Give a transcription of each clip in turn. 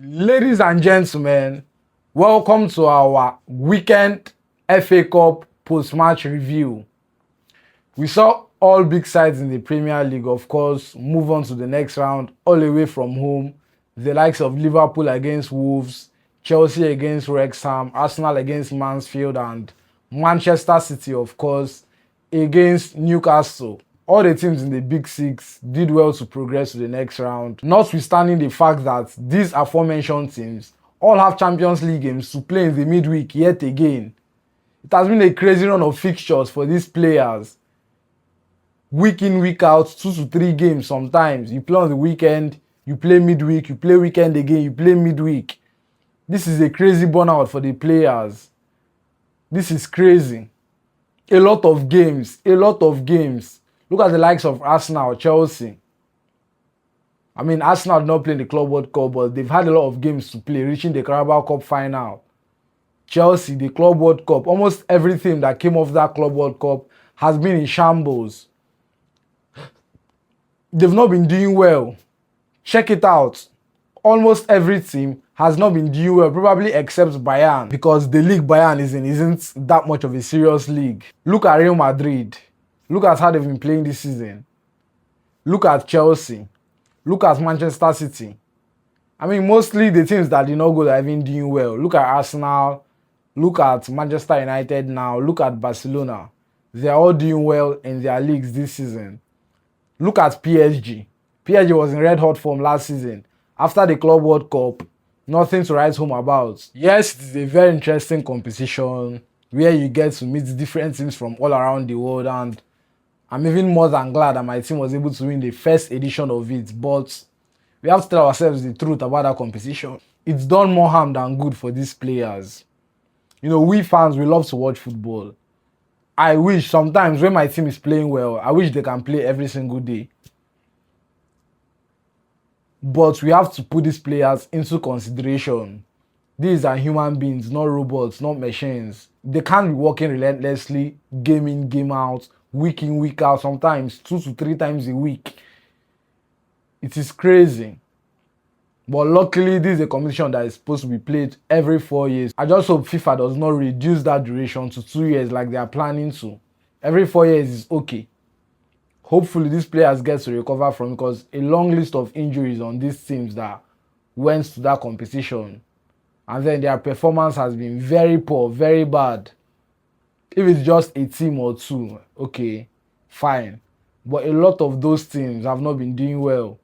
Ladies and gentlemen, welcome to our weekend FA Cup post-match review. We saw all big sides in the Premier League, of course, move on to the next round all away from home. The likes of Liverpool against Wolves, Chelsea against Wrexham, Arsenal against Mansfield, and Manchester City, of course, against Newcastle. All the teams in the Big Six did well to progress to the next round, notwithstanding the fact that these aforementioned teams all have Champions League games to play in the midweek yet again. It has been a crazy run of fixtures for these players. Week in, week out, 2 to 3 games sometimes. You play on the weekend, you play midweek, you play weekend again, you play midweek. This is a crazy burnout for the players. This is crazy. A lot of games. Look at the likes of Arsenal, Chelsea. I mean, Arsenal did not play in the Club World Cup, but they've had a lot of games to play, reaching the Carabao Cup final. Chelsea, the Club World Cup, almost everything that came off that Club World Cup has been in shambles. They've not been doing well. Check it out. Almost every team has not been doing well, probably except Bayern, because the league Bayern is in isn't that much of a serious league. Look at Real Madrid. Look at how they've been playing this season. Look at Chelsea. Look at Manchester City. I mean, mostly the teams that did not go have been doing well. Look at Arsenal. Look at Manchester United now. Look at Barcelona. They are all doing well in their leagues this season. Look at PSG. PSG was in red hot form last season. After the Club World Cup, nothing to write home about. Yes, it is a very interesting competition where you get to meet different teams from all around the world, and I'm even more than glad that my team was able to win the first edition of it, but we have to tell ourselves the truth about that competition. It's done more harm than good for these players. You know, we fans, we love to watch football. I wish sometimes when my team is playing well, I wish they can play every single day. But we have to put these players into consideration. These are human beings, not robots, not machines. They can't be working relentlessly, game in, game out, week in, week out, sometimes 2 to 3 times a week. It is crazy. But luckily, this is a competition that is supposed to be played every 4 years. I just hope FIFA does not reduce that duration to 2 years like they are planning to. Every 4 years is okay. Hopefully, these players get to recover from it, because a long list of injuries on these teams that went to that competition, and then their performance has been very poor, very bad. If it's just a team or two, okay, fine. But a lot of those teams have not been doing well.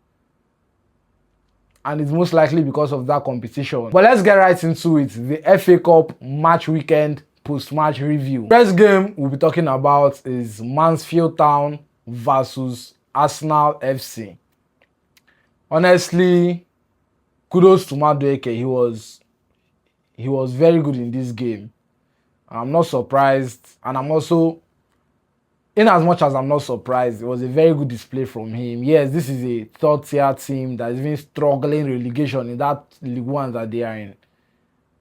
And it's most likely because of that competition. But let's get right into it. The FA Cup match weekend post-match review. First game we'll be talking about is Mansfield Town versus Arsenal FC. Honestly, kudos to Madueke. He was very good in this game. I'm not surprised, and I'm also, in as much as I'm not surprised, it was a very good display from him. Yes, this is a third-tier team that is even struggling relegation in that League One that they are in.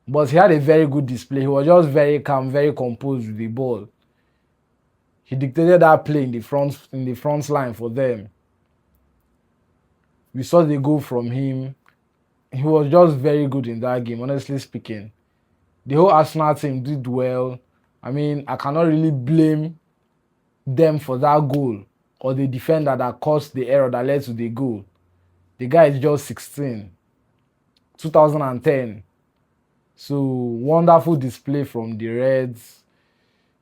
But he had a very good display. He was just very calm, very composed with the ball. He dictated that play in the front line for them. We saw the goal from him. He was just very good in that game, honestly speaking. The whole Arsenal team did well. I mean, I cannot really blame them for that goal or the defender that caused the error that led to the goal. The guy is just 16. 2010. So, wonderful display from the Reds.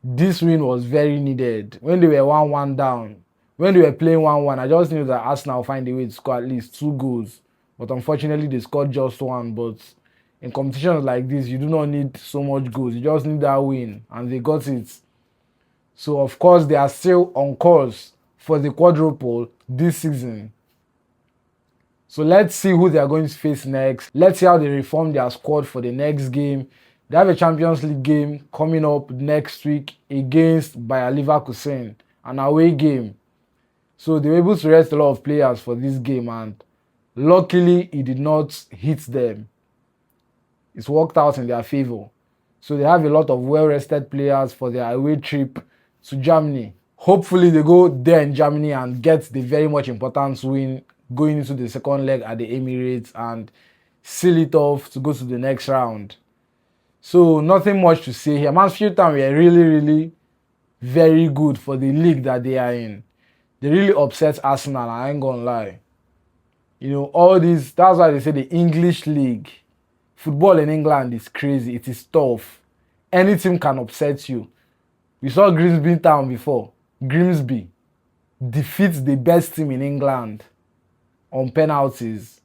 This win was very needed. When they were 1-1 down, when they were playing 1-1, I just knew that Arsenal would find a way to score at least 2 goals. But unfortunately, they scored just 1. But in competitions like this, you do not need so much goals. You just need that win, and they got it. So, of course, they are still on course for the quadruple this season. So, let's see who they are going to face next. Let's see how they reform their squad for the next game. They have a Champions League game coming up next week against Bayer Leverkusen, an away game. So, they were able to rest a lot of players for this game, and luckily, it did not hit them. It's worked out in their favor. So, they have a lot of well-rested players for their away trip to Germany. Hopefully, they go there in Germany and get the very much important win going into the second leg at the Emirates, and seal it off to go to the next round. So nothing much to say here. Mansfield Town were really, really very good for the league that they are in. They really upset Arsenal, I ain't gonna lie. You know, all these, that's why they say the English league. Football in England is crazy. It is tough. Any team can upset you. We saw Grimsby Town before. Grimsby defeats the best team in England on penalties.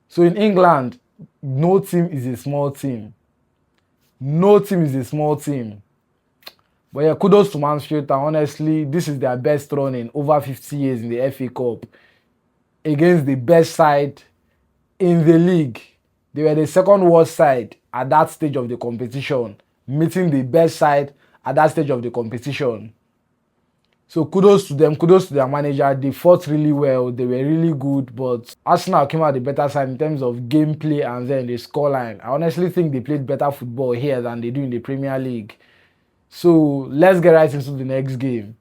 So in England, no team is a small team. No team is a small team. But yeah, kudos to Mansfield Town. Honestly, this is their best run in over 50 years in the FA Cup against the best side in the league. They were the second worst side at that stage of the competition, meeting the best side at that stage of the competition. So kudos to them, kudos to their manager. They fought really well, they were really good, but Arsenal came out the better side in terms of gameplay and then the scoreline. I honestly think they played better football here than they do in the Premier League. So let's get right into the next game.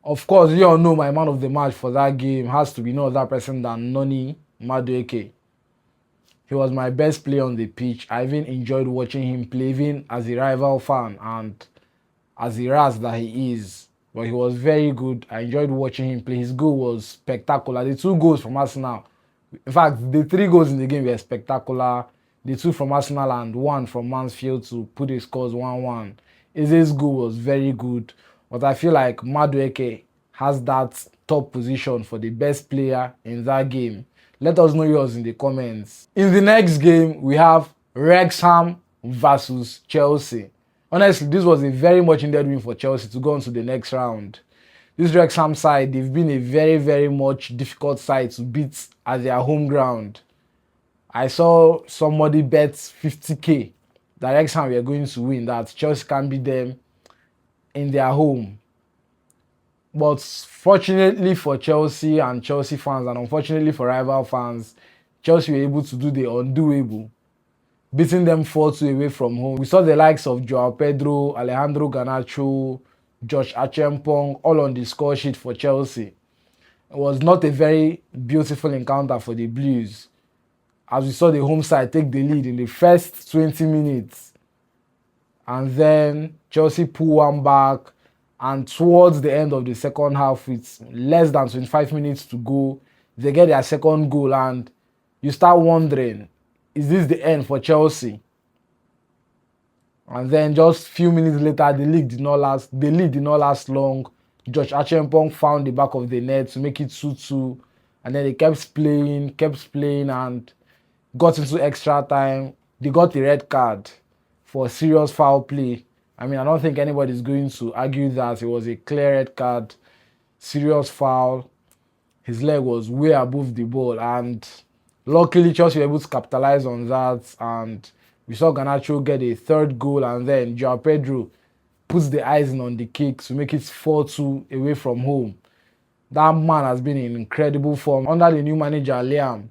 Of course, you all know my man of the match for that game has to be no other person than Noni Madueke. He was my best player on the pitch. I even enjoyed watching him play, even as a rival fan and as a ras that he is. But he was very good. I enjoyed watching him play. His goal was spectacular. The 2 goals from Arsenal, in fact, the 3 goals in the game were spectacular. The 2 from Arsenal and 1 from Mansfield to put the scores 1-1. Eze's goal was very good. But I feel like Madueke has that top position for the best player in that game. Let us know yours in the comments. In the next game, we have Wrexham versus Chelsea. Honestly, this was a very much needed win for Chelsea to go on to the next round. This Wrexham side, they've been a very, very much difficult side to beat at their home ground. I saw somebody bet 50k that Wrexham were going to win, that Chelsea can beat them in their home. But fortunately for Chelsea and Chelsea fans, and unfortunately for rival fans, Chelsea were able to do the undoable, beating them 4-2 away from home. We saw the likes of Joao Pedro, Alejandro Garnacho, Josh Achampong, all on the score sheet for Chelsea. It was not a very beautiful encounter for the Blues, as we saw the home side take the lead in the first 20 minutes. And then Chelsea pull one back, and towards the end of the second half, with less than 25 minutes to go, they get their second goal, and you start wondering, is this the end for Chelsea? And then just a few minutes later, the lead did not last long. Josh Achampong found the back of the net to make it 2-2. And then they kept playing, and got into extra time. They got the red card for serious foul play. I mean, I don't think anybody's going to argue that it was a clear red card, serious foul. His leg was way above the ball, and luckily Chelsea were able to capitalize on that, and we saw Garnacho get a 3rd goal, and then Joao Pedro puts the icing on the cake to make it 4-2 away from home. That man has been in incredible form under the new manager, Liam.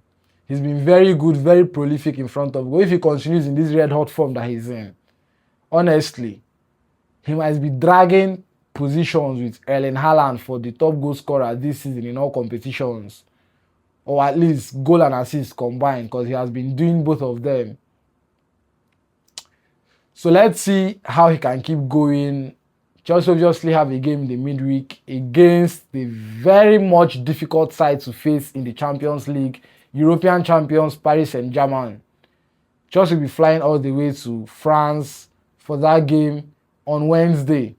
He's been very good, very prolific in front of goal. If he continues in this red-hot form that he's in, honestly, he might be dragging positions with Erling Haaland for the top goal scorer this season in all competitions. Or at least goal and assist combined, because he has been doing both of them. So let's see how he can keep going. Chelsea obviously have a game in the midweek against the very much difficult side to face in the Champions League, European champions Paris Saint-Germain. Chelsea will be flying all the way to France for that game on Wednesday.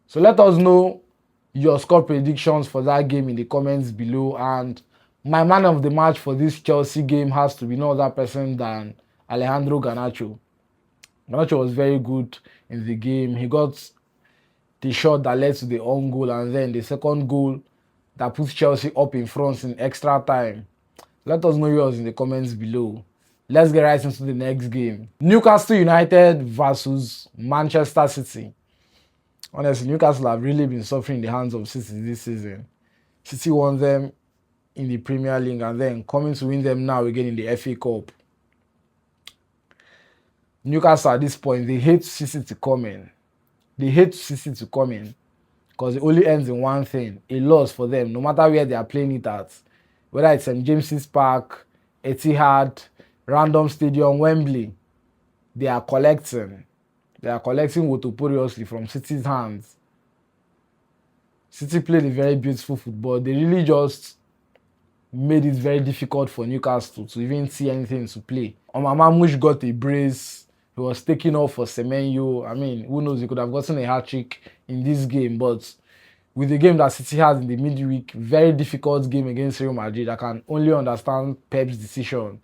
So let us know your score predictions for that game in the comments below. And my man of the match for this Chelsea game has to be no other person than Alejandro Garnacho. Garnacho was very good in the game. He got the shot that led to the own goal, and then the second goal that puts Chelsea up in front in extra time. Let us know yours in the comments below. Let's get right into the next game. Newcastle United versus Manchester City. Honestly, Newcastle have really been suffering in the hands of City this season. City won them in the Premier League and then coming to win them now again in the FA Cup. Newcastle at this point, they hate City to come in. They hate City to come in because it only ends in one thing, a loss for them, no matter where they are playing it at. Whether it's St. James's Park, Etihad, random stadium, Wembley. They are collecting. They are collecting notoriously from City's hands. City played a very beautiful football. They really just made it very difficult for Newcastle to even see anything to play. Omamamush got a brace. He was taking off for Semenyo. I mean, who knows? He could have gotten a hat-trick in this game. But with the game that City has in the midweek, very difficult game against Real Madrid, I can only understand Pep's decision.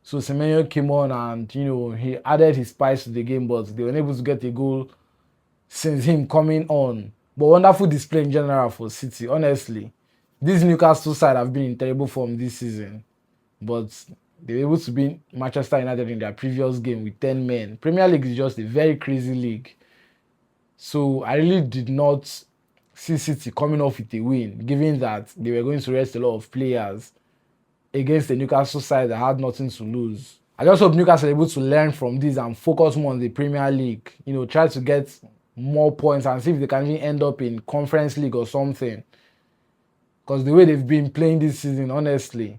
So Semenyo came on and, he added his spice to the game, but they were unable to get a goal since him coming on. But wonderful display in general for City, honestly. This Newcastle side have been in terrible form this season, but they were able to beat Manchester United in their previous game with 10 men. Premier League is just a very crazy league. So I really did not see City coming off with a win, given that they were going to rest a lot of players against the Newcastle side that had nothing to lose. I just hope Newcastle are able to learn from this and focus more on the Premier League. Try to get more points and see if they can even end up in Conference League or something. Because the way they've been playing this season, honestly,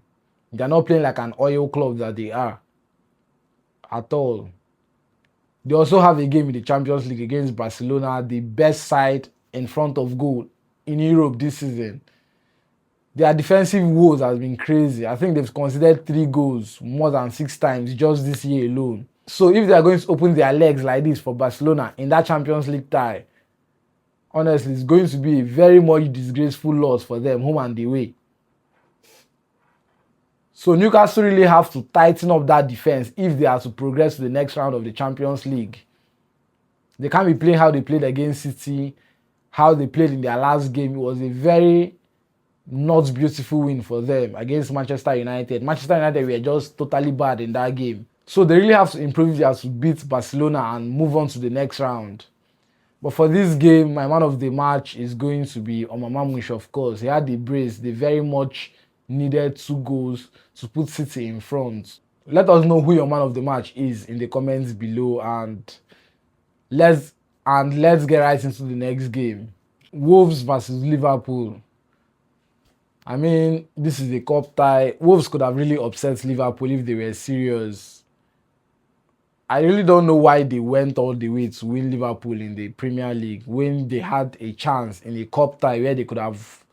they're not playing like an oil club that they are at all. They also have a game in the Champions League against Barcelona, the best side in front of goal in Europe this season. Their defensive woes has been crazy. I think they've considered 3 goals more than 6 times just this year alone. So if they are going to open their legs like this for Barcelona in that Champions League tie, honestly, it's going to be a very much disgraceful loss for them, home and away. So Newcastle really have to tighten up that defense if they are to progress to the next round of the Champions League. They can't be playing how they played against City, how they played in their last game. It was a very not beautiful win for them against Manchester United. Manchester United were just totally bad in that game. So they really have to improve if they have to beat Barcelona and move on to the next round. But for this game, my man of the match is going to be Omamamush, of course. He had the brace. They very much needed 2 goals to put City in front. Let us know who your man of the match is in the comments below, and let's get right into the next game. Wolves versus Liverpool. I mean, this is a cup tie. Wolves could have really upset Liverpool if they were serious. I really don't know why they went all the way to win Liverpool in the Premier League when they had a chance in a cup tie where they could have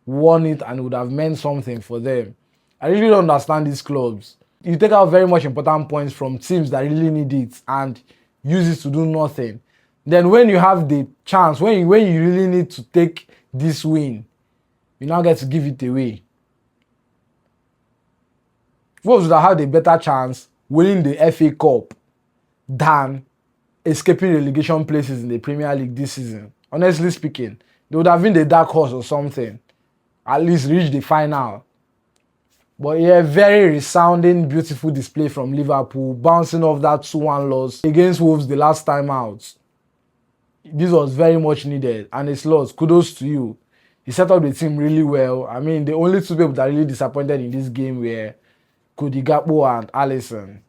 won it and it would have meant something for them. I really don't understand these clubs. You take out very much important points from teams that really need it and use it to do nothing. Then when you have the chance, when you really need to take this win, you now get to give it away. Wolves would have had a better chance winning the FA Cup than escaping relegation places in the Premier League this season. Honestly speaking, they would have been the dark horse or something. At least reach the final. But yeah, very resounding, beautiful display from Liverpool, bouncing off that 2-1 loss against Wolves the last time out. This was very much needed, and it's lost. Kudos to you. He set up the team really well. I mean, the only 2 people that really disappointed in this game were Quadruple and Alisson.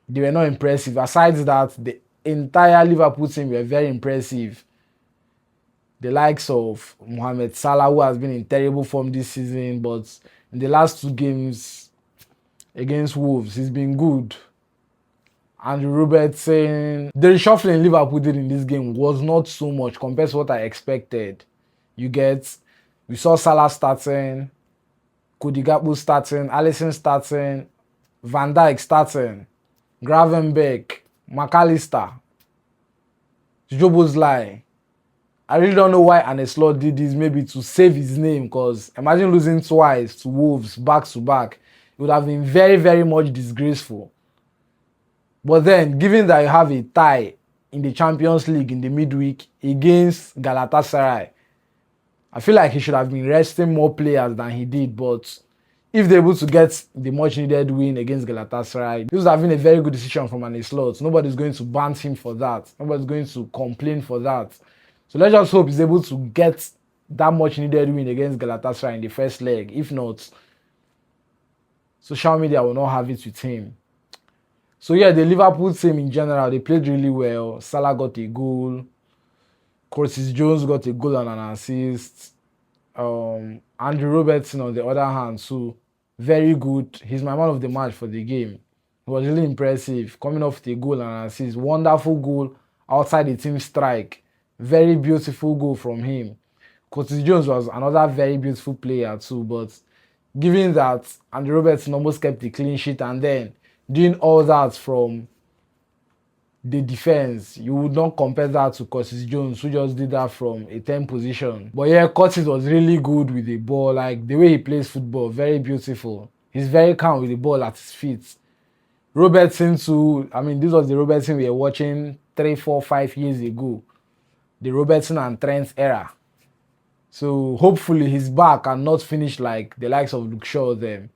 They were not impressive. Aside that, the entire Liverpool team were very impressive. The likes of Mohamed Salah, who has been in terrible form this season, but in the last 2 games against Wolves, he's been good. Andrew Robertson. The reshuffling Liverpool did in this game was not so much compared to what I expected. We saw Salah starting, Kodigapu starting, Alisson starting, Van Dijk starting, Gravenberch, McAllister, Jobozlai. I really don't know why Arne Slot did this, maybe to save his name, because imagine losing twice to Wolves back to back. It would have been very, very much disgraceful. But then, given that you have a tie in the Champions League in the midweek against Galatasaray, I feel like he should have been resting more players than he did. But if they're able to get the much needed win against Galatasaray, this would have been a very good decision from Arne Slot. Nobody's going to ban him for that. Nobody's going to complain for that. So let's just hope he's able to get that much needed win against Galatasaray in the first leg. If not, social media will not have it with him. So yeah, the Liverpool team in general, they played really well. Salah got a goal. Curtis Jones got a goal and an assist. Andrew Robertson on the other hand, so very good. He's my man of the match for the game. It was really impressive, coming off with a goal and an assist. Wonderful goal outside the team strike. Very beautiful goal from him. Curtis Jones was another very beautiful player too, but given that Andy Robertson almost kept the clean sheet and then doing all that from the defense, you would not compare that to Curtis Jones, who just did that from a 10 position. But yeah, Curtis was really good with the ball. Like, the way he plays football, very beautiful. He's very calm with the ball at his feet. Robertson too, I mean, this was the Robertson we were watching 3, 4, 5 years ago. The Robertson and Trent era. So hopefully he's back and not finish like the likes of Luke Shaw them.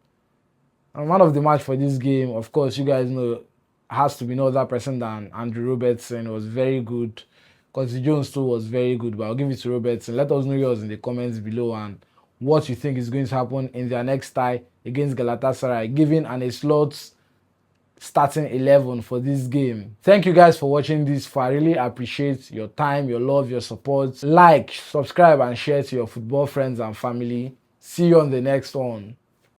And man of the match for this game, of course, you guys know, has to be no other person than Andrew Robertson. It was very good. Curtis Jones too was very good, but I'll give it to Robertson. Let us know yours in the comments below and what you think is going to happen in their next tie against Galatasaray, giving a slot starting 11 for this game. Thank you guys for watching this far. I really appreciate your time, your love, your support. Like, subscribe and share to your football friends and family. See you on the next one.